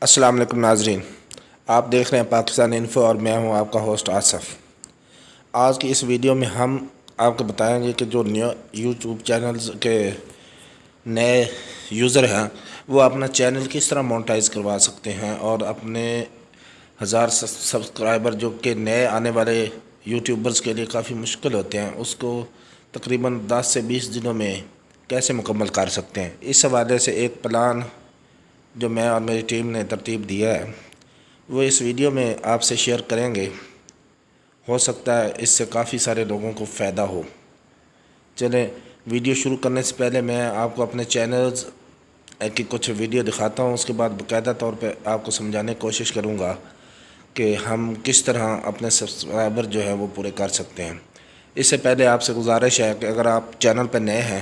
السلام علیکم ناظرین، آپ دیکھ رہے ہیں پاکستان انفو اور میں ہوں آپ کا ہوسٹ آصف۔ آج کی اس ویڈیو میں ہم آپ کو بتائیں گے کہ جو نیو یوٹیوب چینلز کے نئے یوزر ہیں وہ اپنا چینل کس طرح مونٹائز کروا سکتے ہیں اور اپنے 1000 سبسکرائبر جو کہ نئے آنے والے یوٹیوبرز کے لیے کافی مشکل ہوتے ہیں اس کو تقریباً 10 سے 20 دنوں میں کیسے مکمل کر سکتے ہیں۔ اس حوالے سے ایک پلان جو میں اور میری ٹیم نے ترتیب دیا ہے وہ اس ویڈیو میں آپ سے شیئر کریں گے۔ ہو سکتا ہے اس سے کافی سارے لوگوں کو فائدہ ہو۔ چلیں ویڈیو شروع کرنے سے پہلے میں آپ کو اپنے چینلز کی کچھ ویڈیو دکھاتا ہوں، اس کے بعد باقاعدہ طور پہ آپ کو سمجھانے کی کوشش کروں گا کہ ہم کس طرح اپنے سبسکرائبر جو ہے وہ پورے کر سکتے ہیں۔ اس سے پہلے آپ سے گزارش ہے کہ اگر آپ چینل پہ نئے ہیں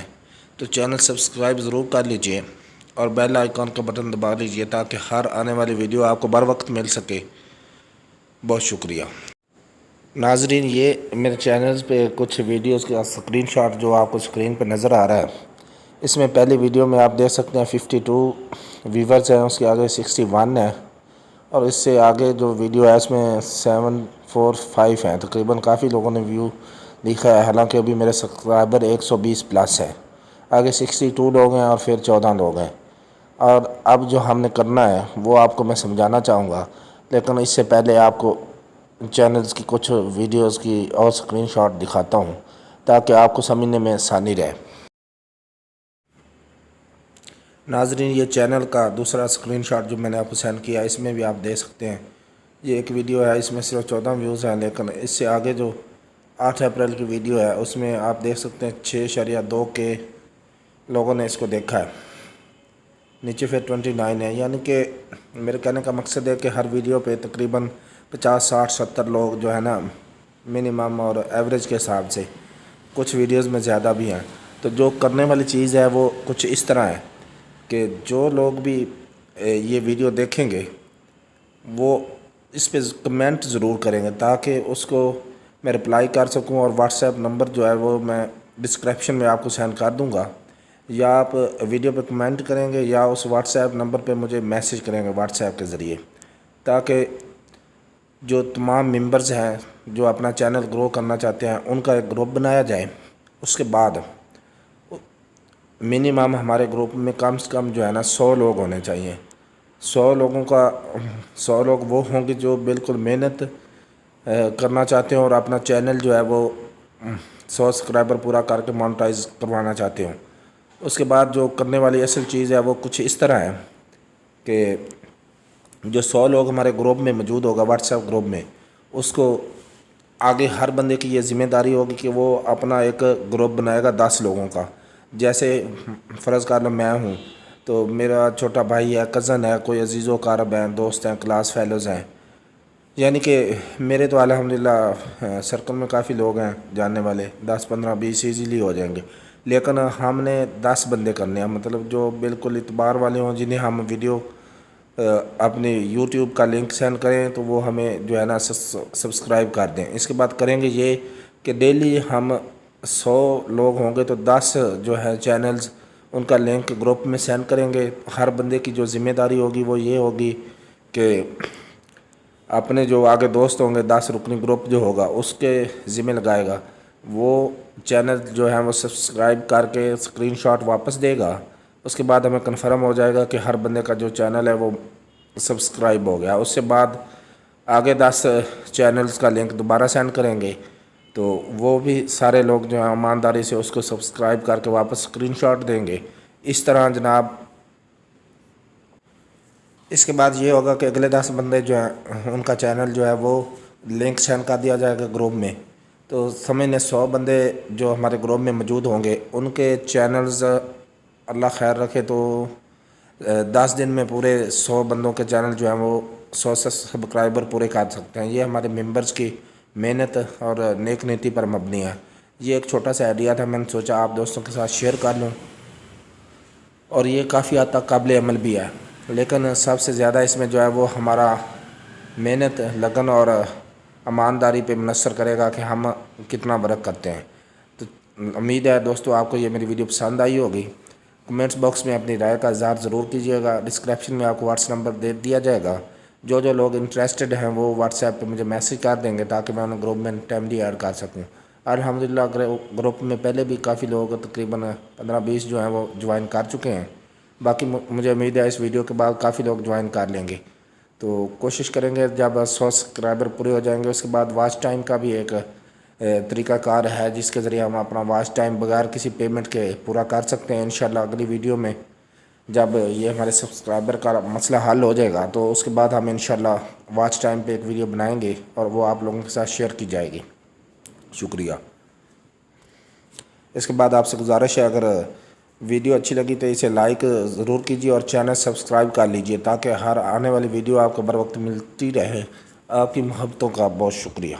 تو چینل سبسکرائب ضرور کر لیجئے اور بیل آئیکن کا بٹن دبا لیجئے تاکہ ہر آنے والی ویڈیو آپ کو بر وقت مل سکے۔ بہت شکریہ ناظرین، یہ میرے چینلز پہ کچھ ویڈیوز کا اسکرین شاٹ جو آپ کو اسکرین پہ نظر آ رہا ہے، اس میں پہلی ویڈیو میں آپ دیکھ سکتے ہیں 52 ویورز ہیں، اس کے آگے 61 ہے اور اس سے آگے جو ویڈیو ہے اس میں 745 ہیں۔ تقریباً کافی لوگوں نے ویو لکھا ہے، حالانکہ ابھی میرے سبسکرائبر 120 پلس ہے۔ آگے 62 لوگ ہیں اور پھر 14 لوگ ہیں۔ اور اب جو ہم نے کرنا ہے وہ آپ کو میں سمجھانا چاہوں گا، لیکن اس سے پہلے آپ کو چینلز کی کچھ ویڈیوز کی اور اسکرین شاٹ دکھاتا ہوں تاکہ آپ کو سمجھنے میں آسانی رہے۔ ناظرین، یہ چینل کا دوسرا اسکرین شاٹ جو میں نے آپ کو سینڈ کیا، اس میں بھی آپ دیکھ سکتے ہیں یہ ایک ویڈیو ہے، اس میں صرف 14 ویوز ہیں، لیکن اس سے آگے جو 8 اپریل کی ویڈیو ہے اس میں آپ دیکھ سکتے ہیں 6.2 کے لوگوں نے اس کو دیکھا ہے، نیچے پھر 29 ہے۔ یعنی کہ میرے کہنے کا مقصد ہے کہ ہر ویڈیو پہ تقریباً 50 60 70 لوگ جو ہے نا منیمم اور ایوریج کے حساب سے، کچھ ویڈیوز میں زیادہ بھی ہیں۔ تو جو کرنے والی چیز ہے وہ کچھ اس طرح ہے کہ جو لوگ بھی یہ ویڈیو دیکھیں گے وہ اس پہ کمنٹ ضرور کریں گے تاکہ اس کو میں رپلائی کر سکوں، اور واٹس ایپ نمبر جو ہے وہ میں ڈسکرپشن میں آپ کو سینڈ کر دوں گا، یا آپ ویڈیو پہ کمنٹ کریں گے یا اس واٹس ایپ نمبر پہ مجھے میسج کریں گے واٹس ایپ کے ذریعے، تاکہ جو تمام ممبرز ہیں جو اپنا چینل گرو کرنا چاہتے ہیں ان کا ایک گروپ بنایا جائے۔ اس کے بعد منیمم ہمارے گروپ میں کم سے کم جو ہے نا 100 لوگ ہونے چاہیے۔ 100 لوگوں کا 100 لوگ وہ ہوں گے جو بالکل محنت کرنا چاہتے ہیں اور اپنا چینل جو ہے وہ 100 سبسکرائبر پورا کر کے مونٹائز کروانا چاہتے ہوں۔ اس کے بعد جو کرنے والی اصل چیز ہے وہ کچھ اس طرح ہے کہ جو 100 لوگ ہمارے گروپ میں موجود ہوگا واٹس ایپ گروپ میں، اس کو آگے ہر بندے کی یہ ذمہ داری ہوگی کہ وہ اپنا ایک گروپ بنائے گا 10 لوگوں کا۔ جیسے فرض کر لو میں ہوں تو میرا چھوٹا بھائی ہے، کزن ہے، کوئی عزیز و اقارب ہیں، دوست ہیں، کلاس فیلوز ہیں، یعنی کہ میرے تو الحمدللہ سرکل میں کافی لوگ ہیں جاننے والے، 10 15 20 ایزیلی ہو جائیں گے، لیکن ہم نے 10 بندے کرنے ہیں، مطلب جو بالکل اعتبار والے ہوں، جنہیں ہم ویڈیو اپنے یوٹیوب کا لنک سینڈ کریں تو وہ ہمیں جو ہے نا سبسکرائب کر دیں۔ اس کے بعد کریں گے یہ کہ ڈیلی ہم 100 لوگ ہوں گے تو 10 جو ہے چینلز ان کا لنک گروپ میں سینڈ کریں گے۔ ہر بندے کی جو ذمہ داری ہوگی وہ یہ ہوگی کہ اپنے جو آگے دوست ہوں گے 10 رکنی گروپ جو ہوگا اس کے ذمہ لگائے گا، وہ چینل جو ہے وہ سبسکرائب کر کے اسکرین شاٹ واپس دے گا۔ اس کے بعد ہمیں کنفرم ہو جائے گا کہ ہر بندے کا جو چینل ہے وہ سبسکرائب ہو گیا۔ اس سے بعد آگے 10 چینلز کا لنک دوبارہ سینڈ کریں گے تو وہ بھی سارے لوگ جو ہیں ایمانداری سے اس کو سبسکرائب کر کے واپس اسکرین شاٹ دیں گے۔ اس طرح جناب اس کے بعد یہ ہوگا کہ اگلے 10 بندے جو ہیں ان کا چینل جو ہے وہ لنک سینڈ کر دیا جائے گا گروپ میں، تو سمجھنے 100 بندے جو ہمارے گروپ میں موجود ہوں گے ان کے چینلز اللہ خیر رکھے تو 10 دن میں پورے 100 بندوں کے چینل جو ہیں وہ 100 سبسکرائبر پورے کر سکتے ہیں۔ یہ ہمارے ممبرز کی محنت اور نیک نیتی پر مبنی ہے۔ یہ ایک چھوٹا سا آئیڈیا تھا، میں نے سوچا آپ دوستوں کے ساتھ شیئر کر لوں، اور یہ کافی حد تک قابل عمل بھی ہے، لیکن سب سے زیادہ اس میں جو ہے وہ ہمارا محنت، لگن اور ایمانداری پہ منحصر کرے گا کہ ہم کتنا ورک کرتے ہیں۔ تو امید ہے دوستو آپ کو یہ میری ویڈیو پسند آئی ہوگی۔ کمنٹس باکس میں اپنی رائے کا اظہار ضرور کیجیے گا۔ ڈسکرپشن میں آپ کو واٹس نمبر دے دیا جائے گا، جو لوگ انٹرسٹڈ ہیں وہ واٹس ایپ پہ مجھے میسیج کر دیں گے تاکہ میں انہیں گروپ میں ٹائملی ایڈ کر سکوں۔ الحمدللہ گروپ میں پہلے بھی کافی لوگ تقریباً 15-20 جو ہیں وہ جوائن کر چکے ہیں، باقی مجھے امید ہے اس ویڈیو کے بعد کافی لوگ جوائن کر لیں گے۔ تو کوشش کریں گے جب 100 سبسکرائبر پورے ہو جائیں گے اس کے بعد واچ ٹائم کا بھی ایک طریقہ کار ہے جس کے ذریعے ہم اپنا واچ ٹائم بغیر کسی پیمنٹ کے پورا کر سکتے ہیں۔ انشاءاللہ اگلی ویڈیو میں جب یہ ہمارے سبسکرائبر کا مسئلہ حل ہو جائے گا تو اس کے بعد ہم انشاءاللہ واچ ٹائم پہ ایک ویڈیو بنائیں گے اور وہ آپ لوگوں کے ساتھ شیئر کی جائے گی۔ شکریہ۔ اس کے بعد آپ سے گزارش ہے، اگر ویڈیو اچھی لگی تو اسے لائک ضرور کیجیے اور چینل سبسکرائب کر لیجیے تاکہ ہر آنے والی ویڈیو آپ کو بر وقت ملتی رہے۔ آپ کی محبتوں کا بہت شکریہ۔